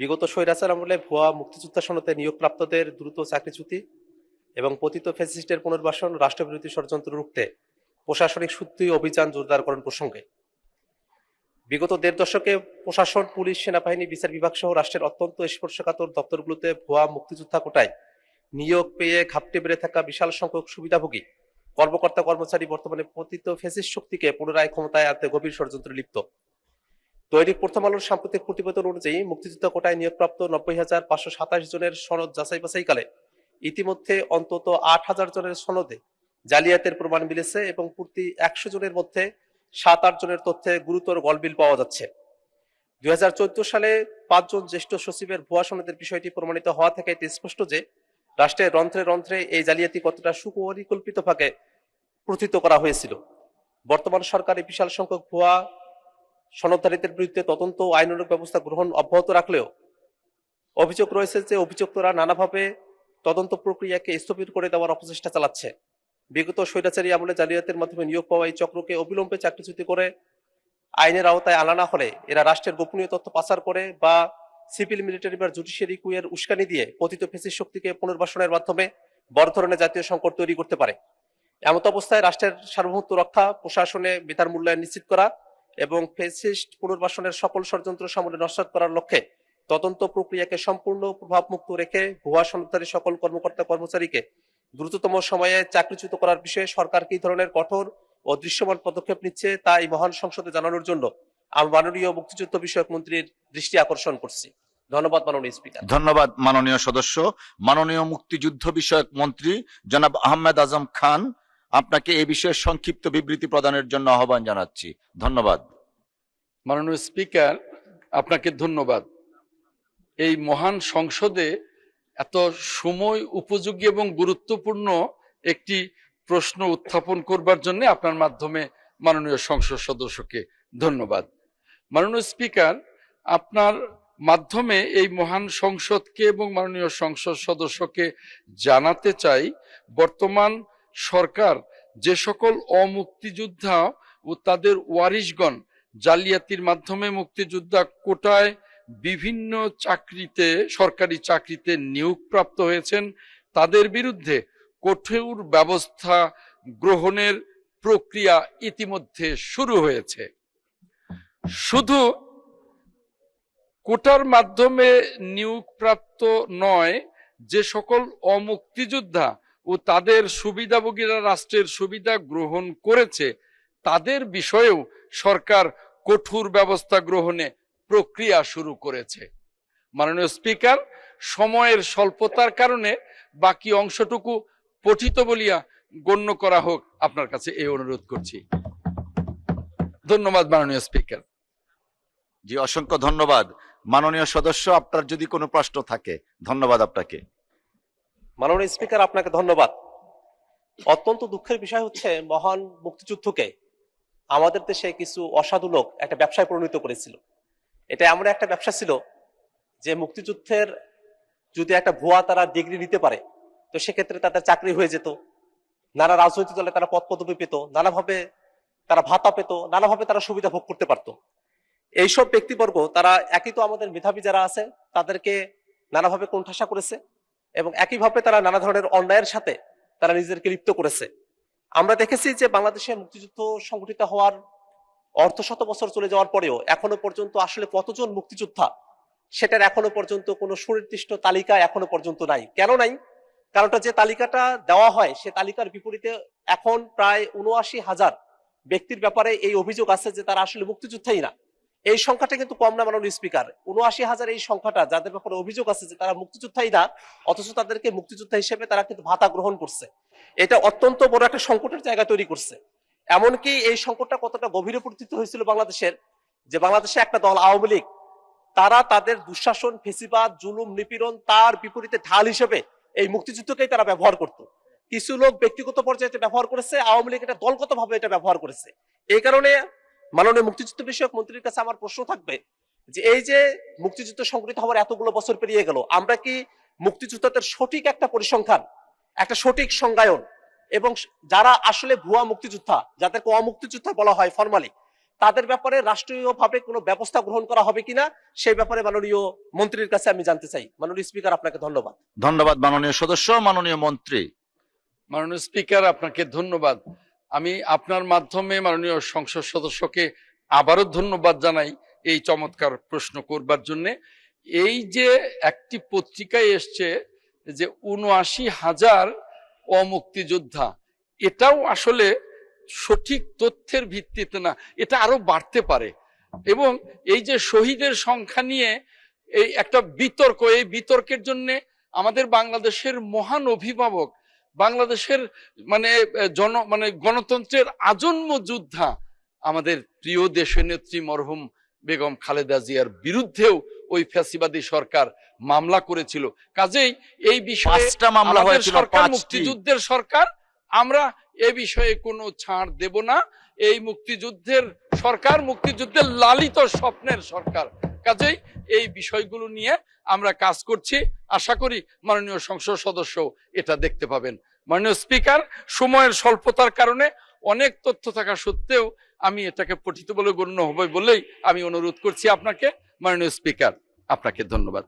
বিগত স্বৈরাচার আমলে ভুয়া মুক্তিযোদ্ধা সনদে নিয়োগপ্রাপ্তদের দ্রুত চাকরিচ্যুতি এবং পতিত ফ্যাসিস্টের পুনর্বাসন রাষ্ট্রবিরোধী ষড়যন্ত্র রুখতে প্রশাসনিক শুদ্ধি অভিযান জোরদারকরণ প্রসঙ্গে বিগত দেড় দশকে প্রশাসন, পুলিশ, সেনাবাহিনী, বিচার বিভাগ সহ রাষ্ট্রের অত্যন্ত স্পর্শকাতর দপ্তরগুলোতে ভুয়া মুক্তিযোদ্ধা কোটায় নিয়োগ পেয়ে ঘাপটে বেড়ে থাকা বিশাল সংখ্যক সুবিধাভোগী কর্মকর্তা কর্মচারী বর্তমানে পতিত ফ্যাসিস্ট শক্তিকে পুনরায় ক্ষমতায় আনতে গভীর ষড়যন্ত্রে লিপ্ত। দৈনিক প্রথম আলোর সাম্প্রতিক প্রতিবেদন অনুযায়ী মুক্তিযোদ্ধা কোটায় নিয়োগপ্রাপ্ত ৯০,৫২৭ জনের সনদ যাচাই বাছাইকালে ইতিমধ্যে অন্তত ৮,০০০ জনের সনদে জালিয়াতের প্রমাণ মিলেছে এবং প্রতি ১০০ জনের মধ্যে ৭-৮ জনের তথ্যে গুরুতর গলবিল পাওয়া যাচ্ছে। ২০১৪ সালে ৫ জন জ্যেষ্ঠ সচিবের ভুয়া সনদের বিষয়টি প্রমাণিত হওয়া থেকে এটি স্পষ্ট যে রাষ্ট্রের রন্ধ্রে রন্ধ্রে এই জালিয়াতি কতটা সুপরিকল্পিতভাবে প্রথিত করা হয়েছিল। বর্তমান সরকার এই বিশাল সংখ্যক ভুয়া সনদধারীদের বিরুদ্ধে তদন্ত ও আইনানুগ ব্যবস্থা গ্রহণ অব্যাহত রাখলেও অভিযোগ রয়েছে যে অভিযুক্তরা নানাভাবে তদন্ত প্রক্রিয়াকে স্থবির করে দেওয়ার অপচেষ্টা চালাচ্ছে। বিগত স্বৈরাচারী আমলে জালিয়াতের মাধ্যমে নিয়োগ পাওয়া এই চক্রকে অবিলম্বে চাকরিচ্যুতি করে আইনের আওতায় আনা না হলে এরা রাষ্ট্রের গোপনীয় তথ্য পাচার করে বা সিভিল, মিলিটারি বা জুডিশিয়ারি কুয়ের উস্কানি দিয়ে পতিত ফ্যাসিস্ট শক্তিকে পুনর্বাসনের মাধ্যমে বড় ধরনের জাতীয় সংকট তৈরি করতে পারে। এমত অবস্থায় রাষ্ট্রের সার্বভৌমত্ব রক্ষা, প্রশাসনে বেতার মূল্যায়ন নিশ্চিত করা এবং ফ্যাসিস্ট পুনর্বাসনের সকল ষড়যন্ত্র সামনে নস্যাৎ করার লক্ষ্যে তদন্ত প্রক্রিয়াকে সম্পূর্ণ প্রভাবমুক্ত রেখে ভুয়া সনদধারী সকল কর্মকর্তা কর্মচারীকে দ্রুততম সময়ে চাকরিচ্যুত করার বিষয়ে সরকার কি ধরনের কঠোর ও দৃশ্যমান পদক্ষেপ নিচ্ছে তা এই মহান সংসদে জানানোর জন্য আমি মাননীয় মুক্তিযুদ্ধ বিষয়ক মন্ত্রীর দৃষ্টি আকর্ষণ করছি। ধন্যবাদ মাননীয় স্পিকার। ধন্যবাদ মাননীয় সদস্য। মাননীয় মুক্তিযুদ্ধ বিষয়ক মন্ত্রী জনাব আহমেদ আজম খান, আপনাকে এই বিষয়ে সংক্ষিপ্ত বিবৃতি প্রদানের জন্য আহ্বান জানাচ্ছি। ধন্যবাদ। মাননীয় স্পিকার, আপনাকে ধন্যবাদ। এই মহান সংসদে এত সময় উপযোগী এবং গুরুত্বপূর্ণ একটি প্রশ্ন উত্থাপন করবার জন্য আপনার মাধ্যমে মাননীয় সংসদ সদস্যকে ধন্যবাদ। মাননীয় স্পিকার, আপনার মাধ্যমে এই মহান সংসদকে এবং মাননীয় সংসদ সদস্যকে জানাতে চাই, বর্তমান সরকার যে সকল অমুক্তিযোদ্ধা ও তাদের ওয়ারিশগণ জালিয়াতির মাধ্যমে মুক্তিযোদ্ধা কোটায় বিভিন্ন চাকরিতে, সরকারি চাকরিতে নিয়োগপ্রাপ্ত হয়েছেন, তাদের বিরুদ্ধে কঠোর ব্যবস্থা গ্রহণের প্রক্রিয়া ইতিমধ্যে শুরু হয়েছে। শুধু কোটার মাধ্যমে নিয়োগপ্রাপ্ত নয়, যে সকল অমুক্তিযোদ্ধা ও তাদের সুবিধাভোগীরা রাষ্ট্রের সুবিধা গ্রহণ করেছে তাদের বিষয়েও সরকার কঠোর ব্যবস্থা গ্রহণে প্রক্রিয়া শুরু করেছে। মাননীয় স্পিকার, সময়ের স্বল্পতার কারণে বাকি অংশটুকু পঠিত বলিয়া গণ্য করা হোক, আপনার কাছে এই অনুরোধ করছি। ধন্যবাদ মাননীয় স্পিকার। জি, অসংখ্য ধন্যবাদ। মাননীয় সদস্য, আপনার যদি কোনো প্রশ্ন থাকে। ধন্যবাদ আপনাকে। মাননীয় স্পিকার, আপনাকে ধন্যবাদ। অত্যন্ত দুঃখের বিষয় হচ্ছে মহান মুক্তিযুদ্ধকে আমাদের দেশে কিছু অসাধু লোক একটা ব্যবসায় পরিণত করেছিল। এটা এমন একটা ব্যবসা ছিল যে মুক্তিযুদ্ধের যদি একটা ভুয়া তারা ডিগ্রি নিতে পারে তো সেক্ষেত্রে তাদের চাকরি হয়ে যেত, নানা রাজনৈতিক দলে তারা পদ পদবি পেত, নানাভাবে তারা ভাতা পেত, নানাভাবে তারা সুবিধা ভোগ করতে পারত। এইসব ব্যক্তিবর্গ তারা একই তো আমাদের মেধাবী যারা আছে তাদেরকে নানাভাবে কোণঠাসা করেছে এবং একইভাবে তারা নানা ধরনের অন্যায়ের সাথে তারা নিজেদেরকে লিপ্ত করেছে। আমরা দেখেছি যে বাংলাদেশে মুক্তিযুদ্ধ সংগঠিত হওয়ার অর্ধশত বছর চলে যাওয়ার পরেও এখনো পর্যন্ত আসলে কতজন মুক্তিযোদ্ধা সেটার এখনো পর্যন্ত কোনো সুনির্দিষ্ট তালিকা এখনো পর্যন্ত নাই। কেন নাই? কারণটা যে তালিকাটা দেওয়া হয় সে তালিকার বিপরীতে এখন প্রায় ৭৯,০০০ ব্যক্তির ব্যাপারে এই অভিযোগ আছে যে তারা আসলে মুক্তিযোদ্ধাই না। এই সংখ্যাটা কিন্তু কম না মাননীয় স্পিকার। ৭৯,০০০ এই সংখ্যাটা যাদের ব্যাপারে অভিযোগ আছে যে তারা মুক্তিযোদ্ধাই না, অথচ তাদেরকে মুক্তিযোদ্ধা হিসেবে তারা কিন্তু ভাতা গ্রহণ করছে। এটা অত্যন্ত বড় একটা সংকটের জায়গা তৈরি করছে। এমনকি এই সংকটটা কতটা গভীরে পরিচিত হয়েছিল বাংলাদেশের, যে বাংলাদেশে একটা দল আওয়ামী লীগ তারা তাদের দুঃশাসন, ফেসিবাদ, জুলুম, নিপীড়ন তার বিপরীতে ঢাল হিসেবে এই মুক্তিযুদ্ধকেই তারা ব্যবহার করত। কিছু লোক ব্যক্তিগত পর্যায়ে এটা ব্যবহার করেছে, আওয়ামী লীগ এটা দলগতভাবে এটা ব্যবহার করেছে। এই কারণে মাননীয় মুক্তিযুদ্ধ বিষয়ক মন্ত্রীর কাছে আমার প্রশ্ন থাকবে যে এই যে মুক্তিযুদ্ধ সংগঠিত হওয়ার এতগুলো বছর পেরিয়ে গেল, আমরা কি মুক্তিযুদ্ধের সঠিক একটা পরিসংখ্যান, একটা সঠিক সংজ্ঞায়ন এবং যারা আসলে ভুয়া মুক্তিযোদ্ধা, যাদেরকে অমুক্তিযোদ্ধা বলা হয় ফরমালি, তাদের ব্যাপারে রাষ্ট্রীয়ভাবে কোনো ব্যবস্থা গ্রহণ করা হবে কিনা সেই ব্যাপারে মাননীয় মন্ত্রীর কাছে আমি জানতে চাই। মাননীয় স্পিকার, আপনাকে ধন্যবাদ। ধন্যবাদ মাননীয় সদস্য। মাননীয় মন্ত্রী। মাননীয় স্পিকার, আপনাকে ধন্যবাদ। আমি আপনার মাধ্যমে মাননীয় সংসদ সদস্যকে আবারও ধন্যবাদ জানাই এই চমৎকার প্রশ্ন করবার জন্য। এই যে একটি পত্রিকায় এসছে যে ৭৯,০০০ অমুক্তিযোদ্ধা, এটাও আসলে সঠিক তথ্যের ভিত্তিতে না, এটা আরো বাড়তে পারে। এবং এই যে শহীদের সংখ্যা নিয়ে এই একটা বিতর্ক, এই বিতর্কের জন্য আমাদের বাংলাদেশের মহান অভিভাবক, বাংলাদেশের গণতন্ত্রের আজন্ম যোদ্ধা আমাদের প্রিয় দেশনেত্রী মরহুম বেগম খালেদা জিয়ার বিরুদ্ধেও ওই ফ্যাসিবাদী সরকার মামলা করেছিল। কাজেই এই বিষয়ে ৫টা মামলা হয়েছিল, সরকার ৫টি। মুক্তিযুদ্ধের সরকার, আমরা এ বিষয়ে কোনো ছাড় দেব না। এই মুক্তিযুদ্ধের সরকার মুক্তিযুদ্ধের লালিত স্বপ্নের সরকার। কাজেই এই বিষয়গুলো নিয়ে আমরা কাজ করছি। আশা করি মাননীয় সংসদ সদস্য এটা দেখতে পাবেন। মাননীয় স্পিকার, সময়ের স্বল্পতার কারণে অনেক তথ্য থাকা সত্ত্বেও আমি এটাকে পঠিত বলে গণ্য হবে বলেই আমি অনুরোধ করছি আপনাকে। মাননীয় স্পিকার, আপনাকে ধন্যবাদ।